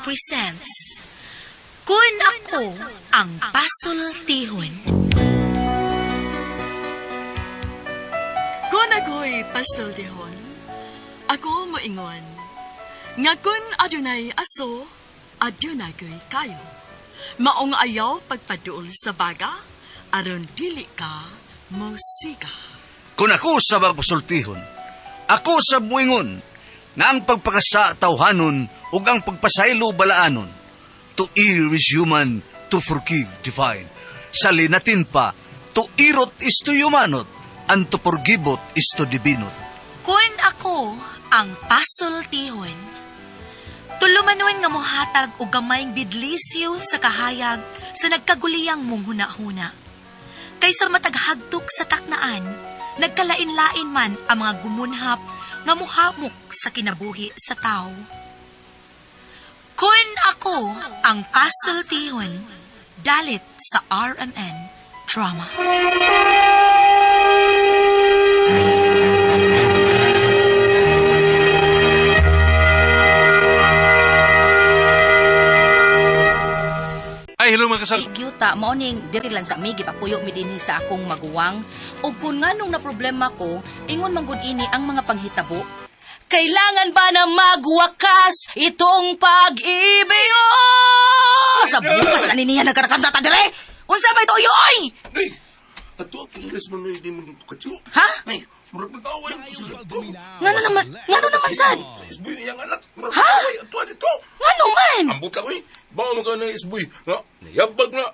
presents Kun Ako Ang Pasultihon. Kun ako'y pasultihon, ako moingon, nga kun adunay aso, adunay ko'y kayo. Maong ayaw pagpaduol sa baga, aron dili ka musika. Kung ako sa magpasultihon, ako sa muingon, nga ang pagpakasa tawhanon ug ang pagpasaylo balaanon. To err is human, to forgive divine. Sa linatin pa, to irot is to humanot, and to forgivot is to divinot. Kun Ako Ang Pasultihon. Tulumanon nga mohatag og gamayng bidlisyo sa kahayag sa nagkaguliyang mong huna-huna. Kaysa mataghagtok sa taknaan, nagkalain-lain man ang mga gumunhap nga muhamok sa kinabuhi sa tao. Kun Ako Ang Pasultihon, dalit sa RMN Drama. Ay, hello mga kasal. Igyuta, maoning diri lang sa mi gipapuyo mi dinhi sa akong maguwang. Ug kun nganong na problema ko, ingon man gud ini ang mga panghitabo. Kailangan ba na magwakas itong pag-ibig? Oh! Sa bukas na niniya nagkarakanta ta dire. Unsa ba ito, yoy? Ay, ato English man di mo katyo. Ha? Ay, murag nagaway ko sila to. Ngano naman sad? Sa isboy yang anak. Murag Ha? nagaway ato dito. Ngano man? Ambot ka oy. Baon ka na isboy. Nga, nayabag na.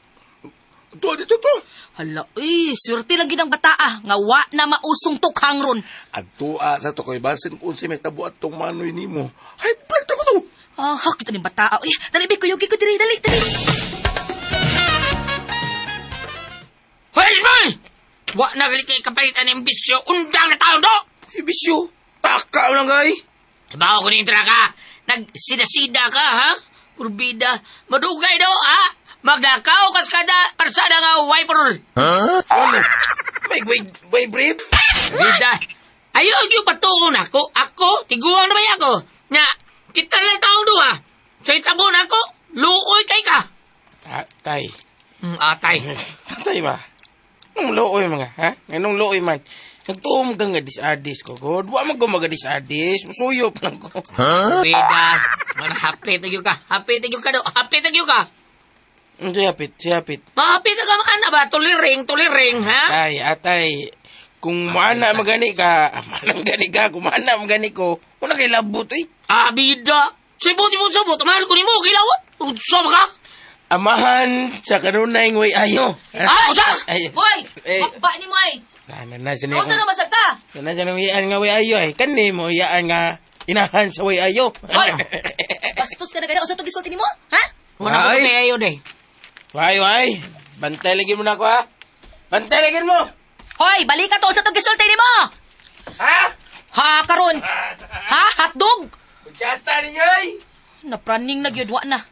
Ato dito to. Hala, swerte lang ginang bataa nga wa na mausong tukhang ron. Ato sa to koy basin kung si may tabo atong manoy nimo. Ay, pwede ko to. Ah, kita ni bataa. Uy, dali bi kuyugi ko diri, dali. Hoy, Ismael! Wa na gali kay kapalitan ng bisyo, undang na tao do! Si Bisyo, takaw lang kay. Sabaw ko ni Intra ka, nagsida-sida ka, ha? Urbida, madugay do, ha? Maglakaw kas kada parsada nga wiperol. Ano? May brief? Bida, ayaw yung patuon ako, tiguang na ba ako? Nga, kita lang tao do, ha? Sa itabon ako, luoy kay ka. Tay. Atay. Tay ba? Anong looy mga, ha? Anong looy man? Nagtuom ka nga disadis ko, God. Wa man ko maga-disadis. Masuyop lang ko. Bida, mga hapit na ka. Hapit na ka do, hapit na ka. Si Hapit. Mahapit na ka makana ba? Tuliring, ha? Tay, atay. Kung maana magani ka, kung maana magani ko, wala kay labot eh. Bida. Sibot. Mahal ko ni mo, kilawat. Saan ka? Amahan sa kanunay ngoy ayo. Usa! Ay. Boy, Eh. bakba ni mo ay. Nasa Ano sa namasag ka? nang iyaan nga way ayo ay. Kani mo iyaan nga inahan sa way ayo. Hoy! Bastos ka na kaya. Usa to gisulti ni mo? Ha? Wala ko Ay. kay ayo day. Way. Bantay lagi mo na ako ha. Bantay lagi mo. Hoy, balik ka to. Usa to gisulti ni mo? Ha? Ha, karon. Ha? Hotdog? Utsata ninyo ay. Napraning na gyud wa na.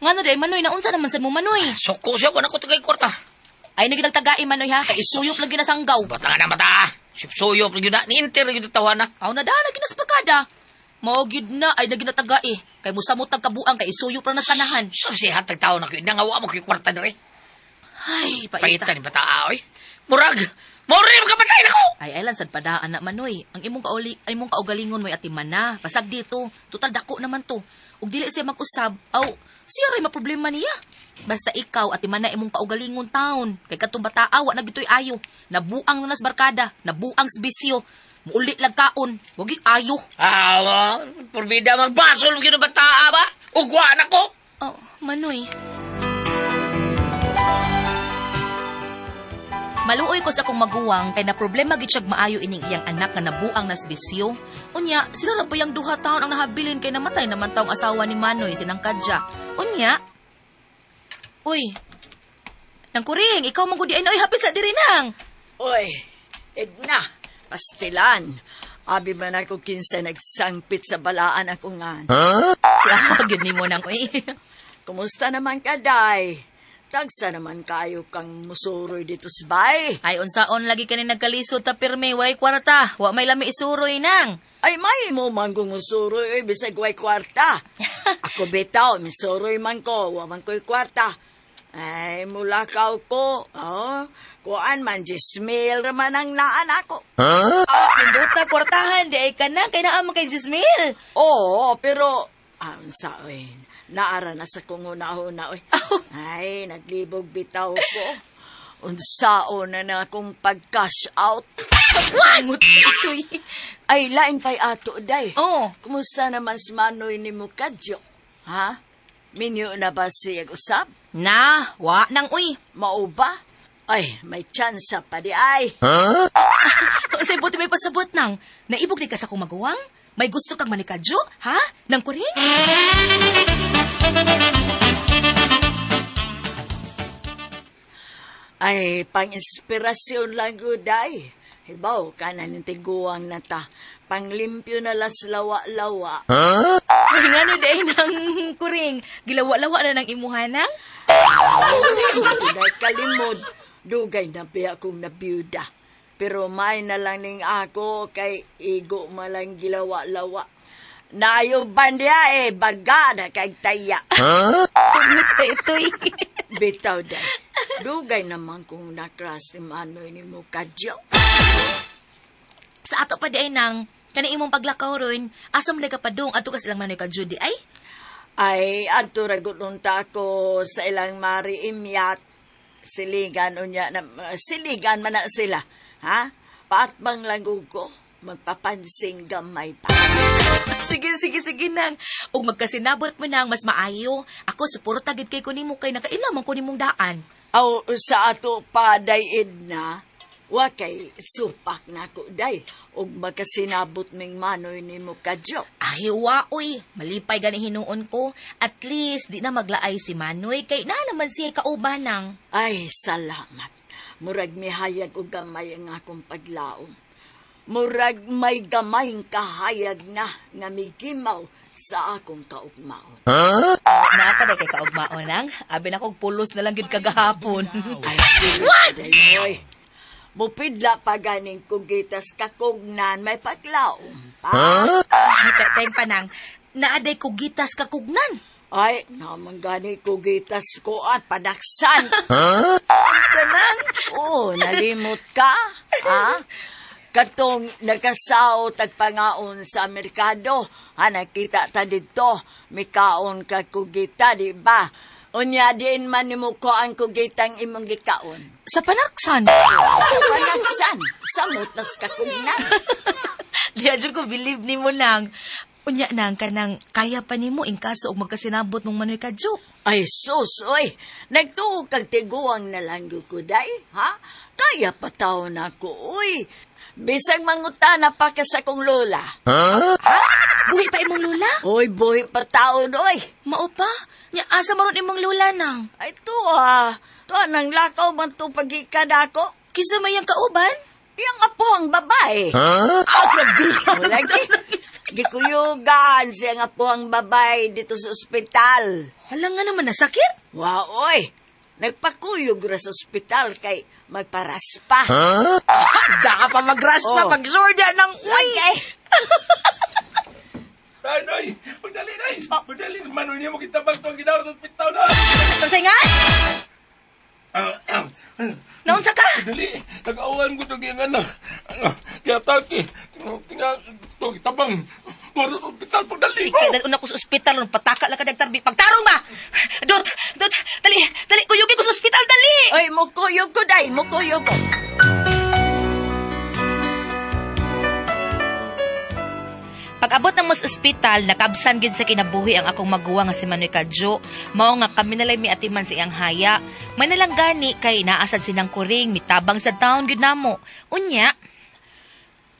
Ngano day Manoy, naunsa naman sad mo Manoy? Suko siya, wala ko tagay kwarta. Ay nagtagain Manoy ha, kay isuyop lagi na sanggaw. Bata nga na bata. Sipsuyop na yun na. Ni-inter na yun tawa na. Aw na da lagi na sa barkada. Mao gyud na ay naginatage. Kay musamot nagkabuang kay isuyop ra na sanahan. So si hatag tao na kayo. Nangawa mo kayo kwarta na rin. Ay, paita. Paitan ni bata aoy. Murag. Maurim ka patay na ko. Ay lan sad padaan na Manoy. Ang imong kaugalingon mo'y atiman na. Pasag dito. Total dako naman to. Ug dili siya mag-usab. Aw, siya ray maproblema niya. Basta ikaw atiman na imong kaugalingon taon. Kay katong bata awa na gitoy ayo. Nabuang na nas barkada, nabuang sa bisyo. Muuli lang kaon. Wagi ayo. Purbida magbasol mo yun ang bata ba? Ugwa na ko. Oh, Manoy. Maluoy ko sa akong maguwang kay na problema gid siyag maayo ining iyang anak nga nabuang nas bisyo. Unya, sila ra pa yang 2 taon ang nahabilin kay namatay naman taong asawa ni Manoy sinang Kadya. Unya. Uy. Nang kuring, ikaw man gud di ay noy hapit sa diri nang. Oy, Edna, pastilan. Abi man ako kinsa nagsangpit sa balaan ako ngan. Siya gid nimo nang uy. Kumusta naman ka, Day? Tagsa naman kayo kang musuroy dito sa bay. Ay, unsaon lagi ka ni nagkalisod ta pirme, way kwarta. Wa may lami isuroy nang. Ay, may mo man kung musuroy, bisag way kwarta. Ako bitaw, misuroy man ko, waman ko'y kwarta. Ay, mulakaw ko, kuan man, 10,000 raman ang naan ako. Pinduta kwartahan, di ay ka na, kay naa man kay Jismil. Oo, pero, sa naara na sa kong una-una, oy. Ay, naglibog bitaw ko. Unsao na na akong pag-cash out. Pangut ito'y. Ay, lain pa'y ato, day. Oh, Kumusta naman si Manoy ni Mukadjo? Ha? Minyo na ba siya usap? na, wa nang uy. Mao ba? Ay, may tsansa pa di ay. Say buti may pasabot nang. Naibog di ka sa kong maguwang? May gusto kang manikadyo? Ha? Nang kuri? Ay, pang-inspirasyon lang guday. Hibaw, kanan yung tiguang na ta. Panglimpyo na las lawa-lawa. Ay, nga no day nang kuring. Gilawa-lawa na ng imuhanang? Dahil kalimod, dugay na biya kong nabiyuda. Pero may na lang ning ako kay igo malang gilawa-lawa. Nayo bandiya bagada kay taya. Pangut sa ito'y. Bitaw day. Dugay naman kung nakras ni Manoy ni Mukadjo. Sa ato pa di ay nang, kani imong paglakaw ron, asam na kapadong ato ka silang manoy ka Judy ay? Ay, adto ragununta ko sa ilang mari imyat. Siligan siligan man na sila. Ha? Paatbang langug ko. Magpapansing gamay pa. Sige nang. Ug magkasinabot mo nang mas maayo. Ako suporta gid kay kunimo kay nakailamang kunimong daan. Aw, sa ato pa dayid na, wa kay supak na ko day. Ug magkasinabot ming Manoy ni Mukadjo. Ay wa oy, malipay gani hinuon ko. At least di na maglaay si Manoy kay na naman siya kauban nang. Ay, salamat. Murag mihayag og gamay ang akong paglaom. Murag may gamayng kahayag na nga migimaw sa akong kaugmaon. Naka kay kaugmaon nang. Abi na kog pulos na lang gid kagahapon. Ay, boy. Mupidla pa ganing kugitas kakugnan may paglaom pa. Time pa nang. Naaday ko gitas kakugnan. Ay, naman gani kugitas ko at padaksan. Kanang. Oo, nalimot ka. Ha? Katong nagasaw tagpangaon sa merkado, nakita ta dito, may kaon ka kugita, di ba? Unya din man ni mo ko ang kugitang imong gikaon. Sa panaksan. Panagsan, samot nas kakugnan. Di adyo ko believe ni mo nang. Unya nang kanang kaya pa nimo in kaso og magkasinabot mong manoy kadyo. Ay, sus, oy, nagtuog kag tiguang na lang ko, day, ha? Kaya pa tao na ko, uy. Bisag mangutana pa ka sa kong lola. Buhi pa imong lula? Oy, boy, pa tao, oy. Mao pa? Nya asa maron imong lula nang? Ay, to nang lakaw man to pagikad ako. Kisa may ang kauban? Yang apo ang babae. Grabe. Lagi. Gikuyugan siya nga po ang babae dito sa ospital. Hala nga naman nasakit. Wow, oy. Nagpakuyog ra sa ospital kay magparaspa. Da pa magraspa Oh. pag sorda ng uy. Okay. Nay! Magdali, Nay! Magdali, Manoy niya mo kitabang to ang ginawar sa pitaw na! Tunsay nga? Naunsa ka? Magdali! Nag-awan ko itong iyang anak. Kaya taki, tingnan ito, kitabang. Maro sa hospital, pagdali ko! Kaya una ko sa ospital, nung pataka lang ka nagtarbi. Pagtarong ba? Dot, dali, kuyugin ko sa ospital, dali! Oy, mukuyog ko, day. Mukuyog ko. Pag-abot ng mas ospital, nakabsan gid sa kinabuhi ang akong maguwa nga si Manoy Kadyo. Mao nga kami nalay mi atiman sa iyang haya. May nalang gani kay naasad sinang kuring, mitabang sa town gid namo. Unya,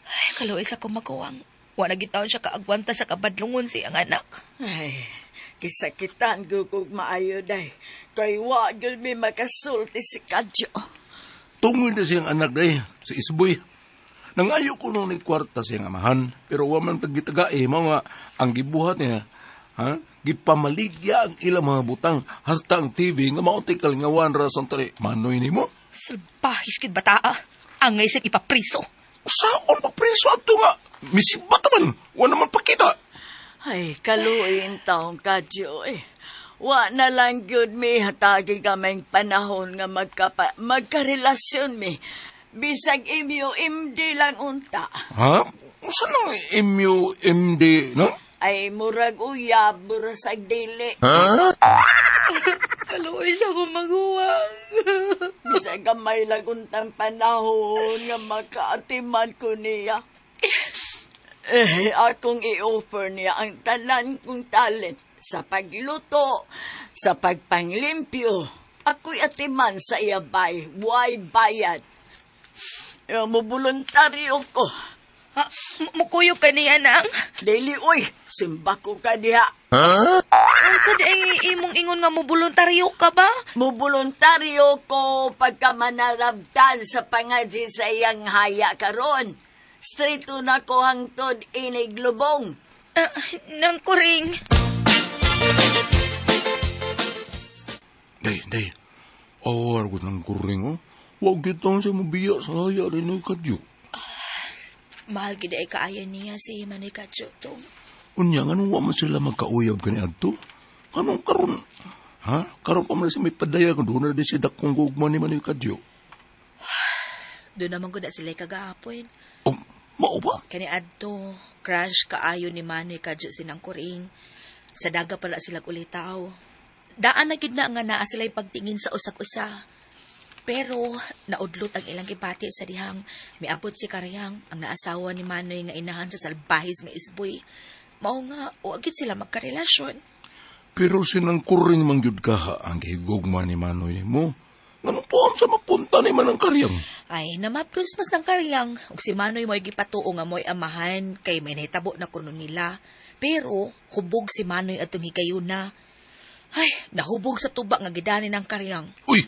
ay, kaluoy sa akong maguwang. Wa na gitaon siya kaagwanta sa kabadlungon si ang anak. Ay, kisakitan gugog maayo, day. Kay wa gyud mi makasulti si Kadyo. Tungoy na siyang anak, Day, sa Isboy. Nangayo ko nung kwarta siyang amahan, pero waman tagitaga mga ang gibuhat niya, Ha? Gipamaligya ang ilang mga butang hasta ang TV nga mautikal nga wanra sa tari. Manoy ni mo? Salbahis kid bataa. Angay sa ipapriso. Usaon magpreso ato nga. Misibat naman. Wala naman pakita. Ay, kaluin taong kadyo eh. Wa na lang yun mi hatagi kaming panahon nga magkarelasyon mi. Bisag imyo imdi lang unta. Ha? Usa nang MUMD, no? Ay murag uyab, burasag dili. Ha? Kaluoy sa akong maguwang. Bisag gamay lang untang panahon nga makaatiman ko niya. Akong i-offer niya ang tanan kong talent sa pagluto, sa pagpanglimpyo. Ako'y atiman sa iyabay, way bayad. Mubuluntaryo ko. Ha? Mukuyo ka niya nang? Dili, uy, simba ko ka diha. Sa di ay imong ingon nga mo voluntaryo ka ba? Mubuluntaryo ko pagka manarabdan sa pangadji sa iyang haya karon. Strito na ko hangtod iniglubong. Nang kuring. Day. Awar ko ng kuring, oh. Huwag kitang siya mabiya sa haya rin ay kadyo. Mahal gid ay kaaya niya si Manay Kadyo to. Unya, anong wa man sila magkauyab ka ni Adto? Anong karon? Ha? Karon pa man siya may padaya kung doon na di siya dakong gugma ni Manay Kadyo. Doon naman ko na sila kagahapon. Oh, mao ba? Kani adto, crush kaayo ni Manay Kadyo sinang kuring. Sa daga pala sila ulitaw. Daan na gid na nga naa sila'y pagtingin sa usak-usa. Pero naudlot ang ilang gibati sa dihang miabot si Karyang ang naasawa ni Manoy nga inahan sa salbahis nga isboy. Mao nga wag gid sila magkarelasyon. Pero sinang kuring mangyud ka ang gihigugma ni Manoy ni mo. Anong tuon sa mapunta ni Manang Karyang? Ay, namaplos mas ng Karyang. Ug si Manoy mo'y gipatuo nga mo'y amahan kay may nahitabo na kuno nila. Pero hubog si Manoy atong higayuna. Ay, nahubog sa tuba nga gidani ng Karyang. Uy!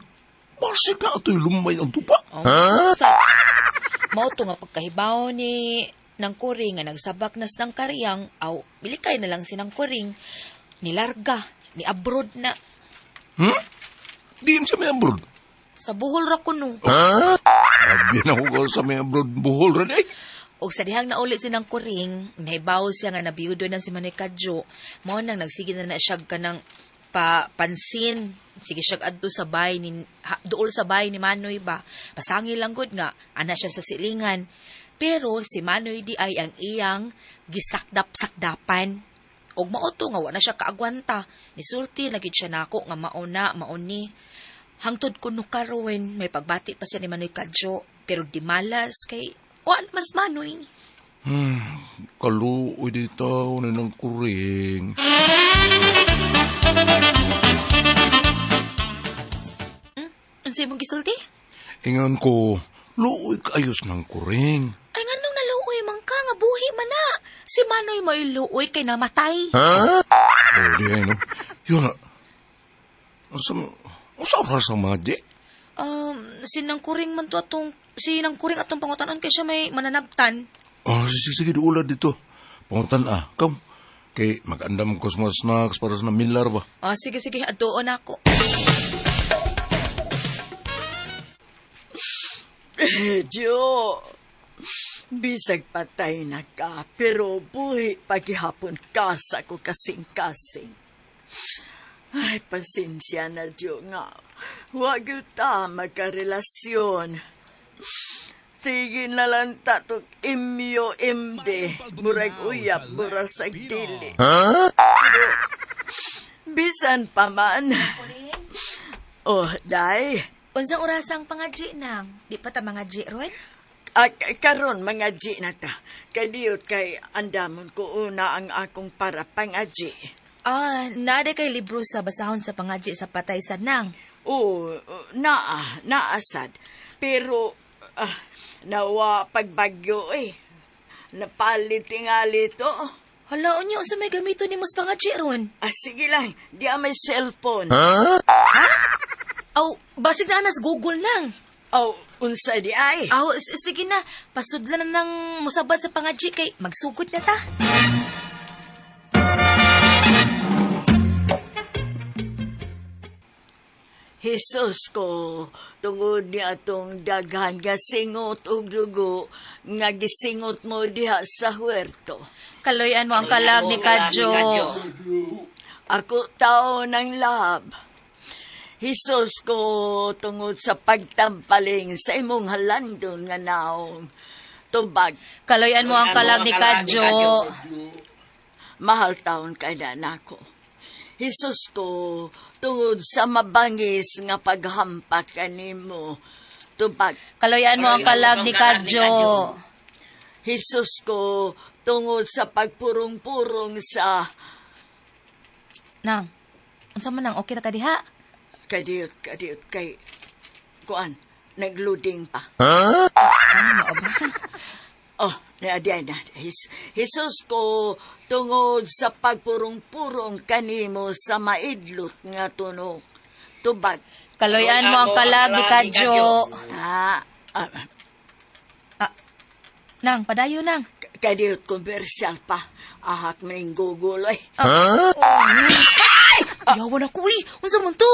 Basig na ito'y lumay ang tuba. Mao to nga pagkahibaw ni nang kuring nga nagsabak nas ng Karyang, aw milikay na lang sinang kuring, nilarga, ni abroad na. Diin sa may abroad. Sa buhol ra kuno. Sabi na ko sa may abroad buhol rin eh. Og sa dihang naulit sinang kuring, nahibaw siya nga nabiyudo ng si Manay Kadyo, mao nang nagsige na siya kanang pansin. Sige siya adto sa bahay ni duol sa bahay ni Manoy ba. Pasangi lang gud nga ana siya sa silingan. Pero si Manoy di ay ang iyang gisakdap-sakdapan. Og mauto nga wala siya kaagwanta. Nisulti na gid siya nako nga mauni. Hangtod kuno karon may pagbati pa siya ni Manoy Kadyo, pero di malas kay wala mas Manoy. Kaluoy dito na ng kuring. Unsay mong gisulti? Ingan ko, luoy kaayos ng kuring. Ay nganong naluoy man ka nga buhi man na. Si Manoy mo'y luoy kay namatay. Oh, di ay no. Yun na. Usa sa mga di? Sinang kuring man to sinang kuring atong pangutanon kay siya may mananabtan. Oh, sige, ulad dito. Pangutan kam. Kay mag-andam ko sa mga snacks para sa milar ba? Sige, adoon ako. Medyo, bisag patay na ka, pero buhi paghihapon ka sa ko kasing-kasing. Ay, pasensya na, Diyo nga. Huwag yun ta magkarelasyon. Sige na lang tatok imyo imde, murag uyap, murasag dili. Pero, bisan pa man. Oh, day. Unsang orasang pangadji nang? Di pa ta mangadji ron? Karon mga ji na ta. Kadiyot kay andamon ko una ang akong para pangadji. Nada kay libro sa basahon sa pangadji sa patay sa nang. Oo, naasad. Pero, nawa pagbagyo napalit tingali to. Hala, unya, unsa may gamito ni mos pangadji ron? Sige lang, di may cellphone. Aw, basig na anas Google nang. Unsa di ay? Sige na, pasudlan na ng musabad sa pangadji kay magsugod na ta. Jesus ko, tungod ni atong daghan nga singot ug dugo nga gisingot mo diha sa huerto. Kaloyan mo ang kalag ni Kadyo. Ako tao ng lab. Jesus ko, tungod sa pagtampaling sa imong halandon nga naong tubag. Kaloyan mo ang kalag ni Kadyo. Mahal taon kay nako. Jesus ko, tungod sa mabangis nga paghampak kanimo tubag. Kaloyan mo ang kalag ni Kadyo. Jesus ko, tungod sa pagpurong-purong sa Nang, unsa man nang okay na ka diha? kadiyot, kay kuan, nagloading pa. Oh, na. Jesus ko, tungod sa pagpurong-purong kanimo sa maidlot nga tunog. Tubag. Kaloyan mo ang kalag ni Kadyo. Nang, padayo nang. Kadiyot komersyal pa. Ahak maning guguloy. Yawan ako eh. Unsa man to?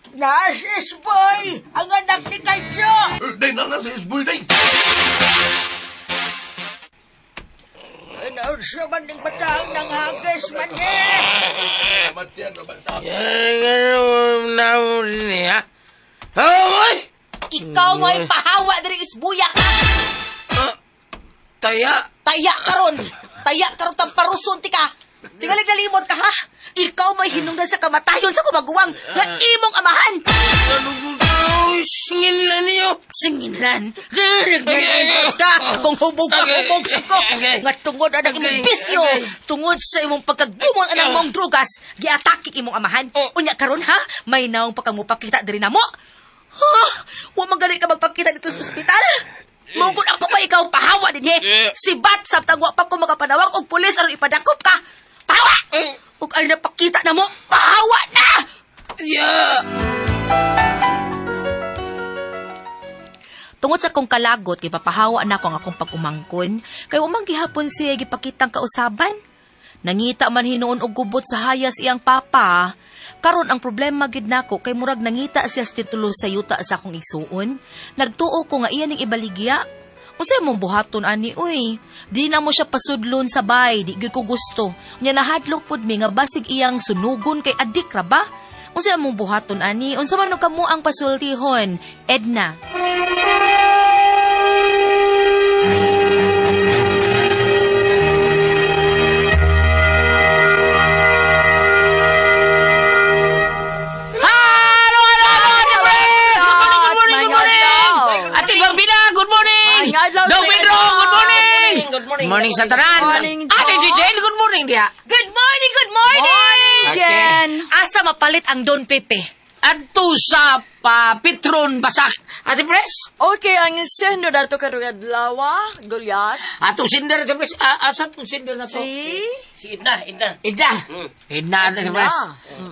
Nasis boy! Ang anak ni Kadyo! Day na si Isboy, day! Ano siya man ng batang ng hagis man eh? Ano na mo niya? Oh, boy! Ikaw mo ay pahawa diri isbuya ka. Taya! Taya karon. Taya karon tang paruson ti ka. Tingali nalimot ka ha. Ikaw may hinungdan sa kamatayon sa kumaguwang nga imong amahan. Ano ko daw? Singilan niyo! Singilan. Nagdalibot ka. Kung hubog ka, hubog sa ko. Nga tungod ang imong bisyo. Tungod sa imong pagkagumang anang mong drugas, giatake imong amahan. Unya karon ha, may naong pagkamupakita diri namo. Ha? Wa magani ka magpakita dito sa ospital? Mungkon ako pa ikaw pahawa din Si Bat sa tagwa pa ko makapanawag og pulis aron ipadakop ka. Pahawa! Ug ay napakita na mo, pahawa na! Tungod sa kong kalagot, ipapahawa na ko ang akong pag-umangkon, kay umang gihapon siya gipakitang kausaban. Nangita man hinuon og gubot sa hayas iyang papa. Karon ang problema gid nako kay murag nangita siya sa titulo sa yuta sa akong igsuon. Nagtuo ko nga iya ning ibaligya. Unsay mong buhaton ani uy? Di na mo siya pasudlon sa bay, di gyud ko gusto. Nya nahadlok pud mi nga basig iyang sunugon kay adik ra ba? Unsay mong buhaton ani? Unsa man kamo ang pasultihon? Edna. Dong Pedro, good morning! Good morning, Santaran! Morning, Ate Jen, good morning dia! Good morning, good morning! Jen! Asa mapalit ang Don Pepe? Adto sa Petron Basak. Ate Pres? Okay, ang sendo dato karugad lawa, Goliath. Ato sinder, Ate Pres. Asa itong sinder na to? Si Idna. Idna, Ate Pres.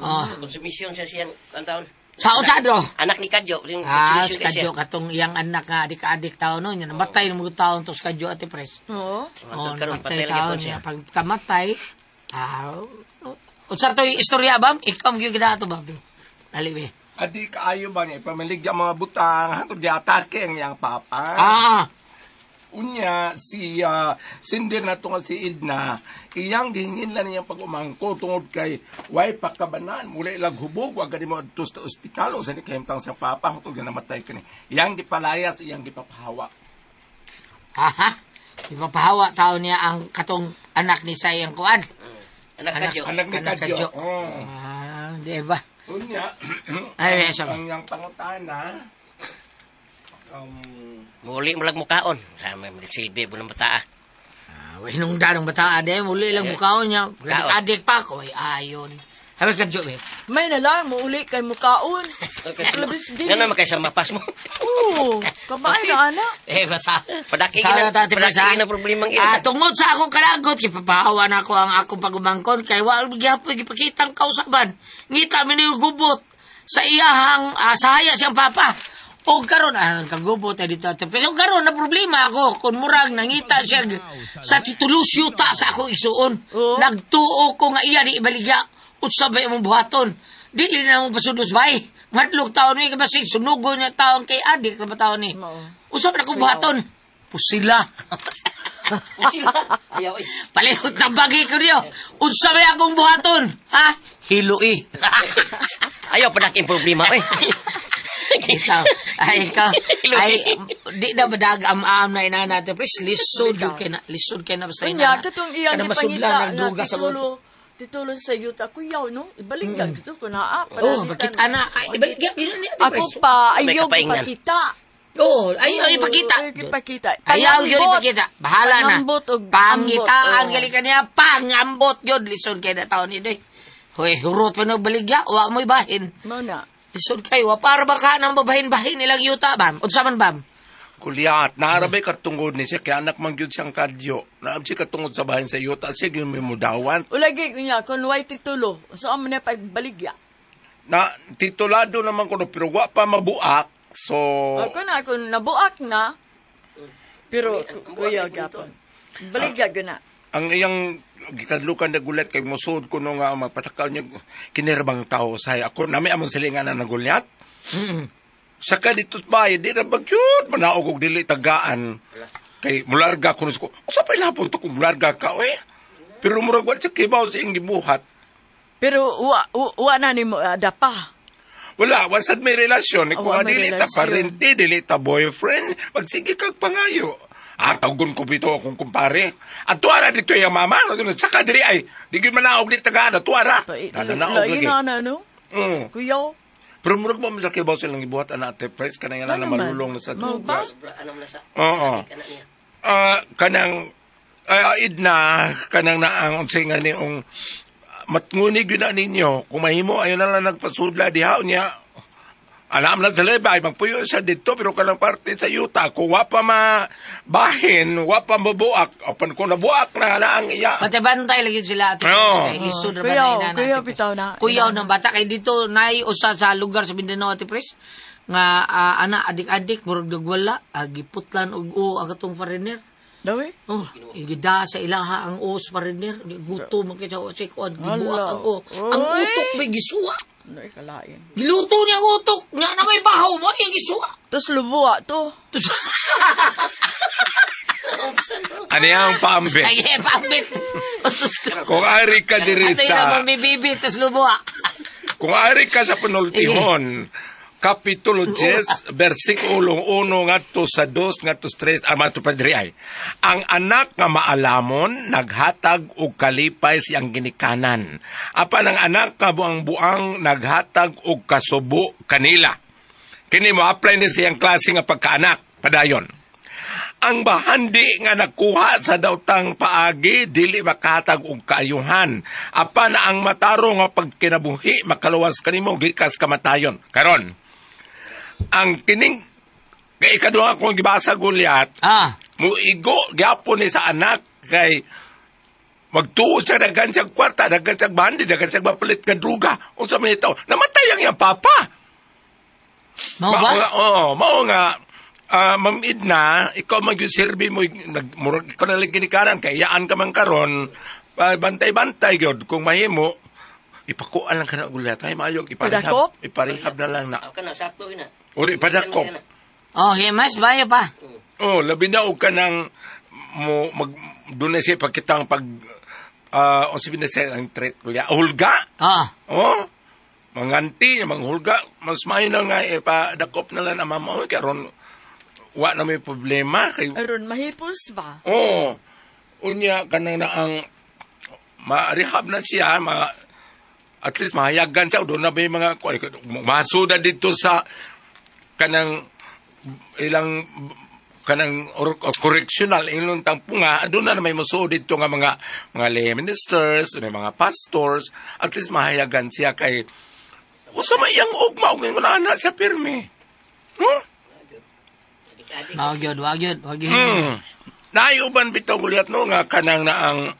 Oh. Konsumisyon siya siyang ang taon. Sa usado? Anak ni Kadyo. Si Kadyo, katong iyang anak nga, adik-adik taon no. Yan, namatay ng mga taon to sa Kadyo, Ate Pres. Oh. Namatay taon niya. Pag kamatay, unsa to'y istorya, Bam? Ikaw ang gigida ito, Bam. Aliwe. Adi kaayo ba niya, ipamiligya mga butang, hatod di atake ang iyang papa. Unya, si Sindir na to nga si Idna, iyang gihingin lang niyang pag-umangko tungod kay way pagkabanan, mula ilag hubog, wag ka mo adto sa ospital, o sa ni kahimtang sa papa, hatod nga namatay ka ni. Iyang gipalayas, iyang gipapahawa. Ipapahawa tao niya ang katong anak ni Sayang Kuan. Anak Anak ni Kadyo. Di ba? Unya, Ay, ang iyang pangutana, Muli mo lang mukaon. Sama mo silbi mo ng bataa. Nung danong bata ade, muli lang mukhaon niya. Adik pa ako, ay ayon. Habis Kadyo, eh. May na lang, muuli kay mukaon. Labis din. Nga naman kayo sa mapas mo. Oo, kabay na anak. Basta. Padaki Sana tati na problemang ina. Tungod sa akong kalagot, ipapahawa na ako ang akong pagumangkon, kay wala gyapon gipakitang kausaban. Ngita mi ni gubot sa iyahang sahaya siyang papa. O karon kagubot dito. Pero karon na problema ako kung murag nangita siya sa titulusyo ta sa akong isuon. Nagtuo ko nga iya di ibaligya. Utsabay mong buhaton. dili na mo pasudos bay. Ngadlok taon ni kabasig sunugo niya taon kay adik na ba taon ni. Usap na ko buhaton. Pusila. Ayaw eh. Palihot na bagi ko niyo. Unsa may akong buhaton? Ha? Hilui. Ayaw pa nakin problema eh. Ikaw, di na badag am na ina natin, please, lisod kay na basta ina. Kanya, katong iyang Kada masudlan ipangita ng duga sa titulo, titulo sa yuta, kuyaw, no? Ibalik lang dito ko na, Oh, bakit ana? Ay, ibalik yun niya, Ako pa, May ayaw kapaingan. ipakita. Oh, ayaw ipakita. Ayaw yun ipakita. Bahala na. Pangambot o Pangitaan, gali ka niya, pangambot yun. Lisod kay na taon ni Day. Hoy, hurot pa nagbaligya, wa mo'y bahin. Muna. Lisod kayo, para ba ka nang babahin-bahin nilang yuta, bam? Unsa man, bam? Kulyat, naarabay katungod ni siya, kaya anak man yun siyang kadyo. Naam siya katungod sa bahin sa yuta, siya yung may mudawan. Ulagi ko niya, kung way titulo, so amo na pagbaligya. Na, titulado naman ko, pero wa pa mabuak, so... Ako na, kung nabuak na, pero kuya gapon. Baligya ko na. Ang iyang gikadlukan na gulat kay musod ko nung magpatakal niya kinirabang tao sa ako nami among silingan na nagulyat. Saka dito bahay di na bagyud manaog og dili tagaan kay mularga ko ko. Usa pa ilapon to kung mularga ka eh. Pero murag wa sa kibaw sa iyang gibuhat. Pero wa na ni mo dapa. Wala, wasad may relasyon. Kung may dili ta relasyon. parente, dili ta boyfriend, magsige kag pangayo. Tawgon ko bito akong kumpare. At tuwara dito yung mama. Saka diri ay, di gyud manaog di tagaan. Tuwara. Nananaog Lagi lagi. na no? Kuyaw. Pero murag mo malaki ba silang gibuhat na ate Pres kanang na Ano malulong na sa Mo ba? Ano mo na sa... Oo. Kana niya. Kanang idna kanang naang unsay nga niong matngunig yun na ninyo. Kung mahimo ayon na lang nagpasudla diha niya. Alam na sa lebay, magpuyo siya dito, pero kanang parte sa yuta, kung wa pa mabahin, wa pa mabuak, o kung nabuak na ang iya. Pati bantay lagi sila ate. Oo. Kay lisod ra ba Kuyaw, na ina kuyaw natin. bitaw na. Kuyaw ng bata kay dito nay usa sa lugar sa Mindanao ate Pres nga ana adik-adik murag dagwala giputlan og ang atong foreigner. Dawi? Oh, igida sa ilaha ang os foreigner, guto man kay sa kuan gibuak Hala. ang o. Ang Oy. utok may gisuwa. Ano ikalain? Giluto niya ang utok, nya na may bahaw mo yung gisuwa. Tapos lubuwa to. Ano yung paambe? Ay, pambit. Kung ari ka diri Ito yung sa... mabibibi, tas lubuwa. Kung ari ka sa panultihon, Kapitulo 10, versikulo 1 ngadto sa 2 ngadto sa 3 amato pa diri ay. Ang anak nga maalamon naghatag og kalipay siyang ginikanan. Apan ang anak nga buang-buang naghatag og kasubo kanila. Kini mo apply ni siyang klase nga pagkaanak padayon. Ang bahandi nga nakuha sa dawtang paagi dili makahatag og kaayuhan. Apan ang mataro nga pagkinabuhi makaluwas kanimo gikas kamatayon. Karon ang kining kay ikaduha kong gibasa Gulyat, muigo gyapon ni sa anak kay magtuo siya daghan siyang kwarta, daghan siyang bahandi, daghan siyang mapalit nga druga. Unsa man ito? Namatay ang iyang papa. Mao ba? Mao nga Ma'am Edna, ikaw mag-serve mo, murag ikaw na lang kinikanan, kayaan ka man karon, bantay-bantay gyud kung mahimo, ipakuan lang ka na Gulyat, ay mayog, iparihab na lang na. Ako na, sakto yun na. O di, padakop. Oh, mas bayo pa. Oh, labi na og ka ng, doon na siya pagkitang o sabi na siya ang trait Gulyat, hulga? Oh, manganti, manghulga, mas mayo na nga, padakop na lang na mama, karon wa na may problema. Aron, mahipos ba? Oo. Unya, kanang na ang ma-rehab na siya, at least mahayagan siya, doon na may mga, masuda dito sa kanang ilang kanang correctional ilang tampunga, doon na may masuod dito nga mga lay ministers, may mga pastors, at least mahayagan siya kay usa may iyang ugma, ug nga na siya pirmi. Wag yun. Naiuban bitaw Gulyat no nga kanang na ang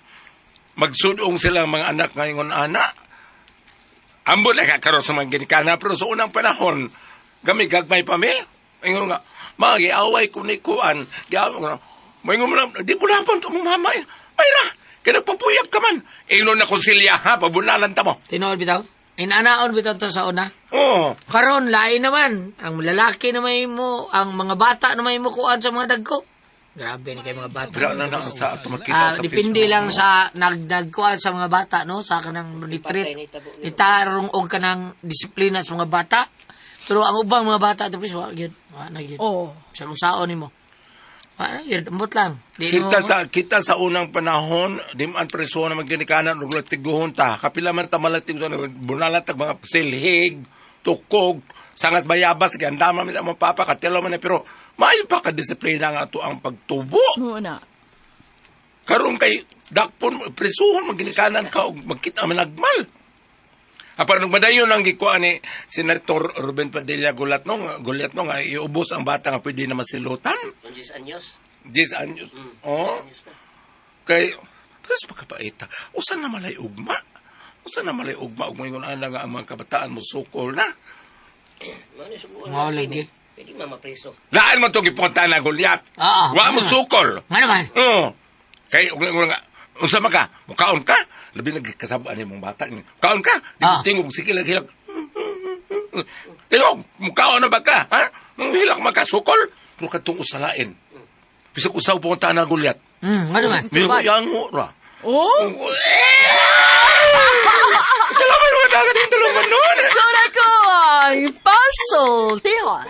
magsudong silang mga anak ngayon anak. Ambot lang karon sa mga ginikana pero sa unang panahon gagmay pa mi. Ingon nga magiaway ko ni kuan. Moingon mo di ko lampon to mama. Mayra, kay nagpapuyag ka man. Ingon na konsilya ha pabunalan ta mo. Tinuod bitaw? Inanaon bitaw to sa una. Oh, Karon lain naman, ang lalaki na may mo, ang mga bata na may mo kuan sa mga dagko. Grabe ni kay mga bata. bira na sa ato makita sa Depende Facebook. lang sa nagdagkuan sa mga bata, no? Sa kanang retreat. Itarong og kanang disiplina sa mga bata. Pero ang ubang mga bata, tapos wala yun. Wala yun. Oh. Sa kung saon nimo. Wala yun, ambot lang. Di mo, Kita sa unang panahon, di man preso na magginikanan ug tiguhon ta. Kapila man ta malatig sa bunalatag mga silhig, tukog, sangas bayabas gandama mi sa mga papa katelo man na, pero maayo pa ka disiplina nga ato ang pagtubo. Muna. Karon kay dakpon presuhon magginikanan ka og magkita managmal. Apar nung madayon ang gikuan ni Senator Ruben Padilla Gulat nga iubos ang bata nga pwede na masilutan. 10 anyos. 10 anyos. Oh. Kay tapos pagkapaita, usan na malay ugma. Usan na malay ugma ug moingon ana nga ang mga kabataan mo sukol na. Mao lagi. Pwede mamapreso. Laan man to gipunta na Goliath. Oo. Wa mo sukol. Nga naman. Oo. Kay ug nga unsa man ka? Mukaon ka? Labi nagkasabaan ni mong bata ni. Kaon ka? Di tingog sige lang hilak. Tingog, mukaon na ba ka? Ha? Nung hilak makasukol, pero katong usalain. Bisag usaw pumunta na Goliath. Nga naman. May yang mo ra. Oh? Salamat mga dagat yung tulungan nun. Kuna ko ang puzzle, Tihon.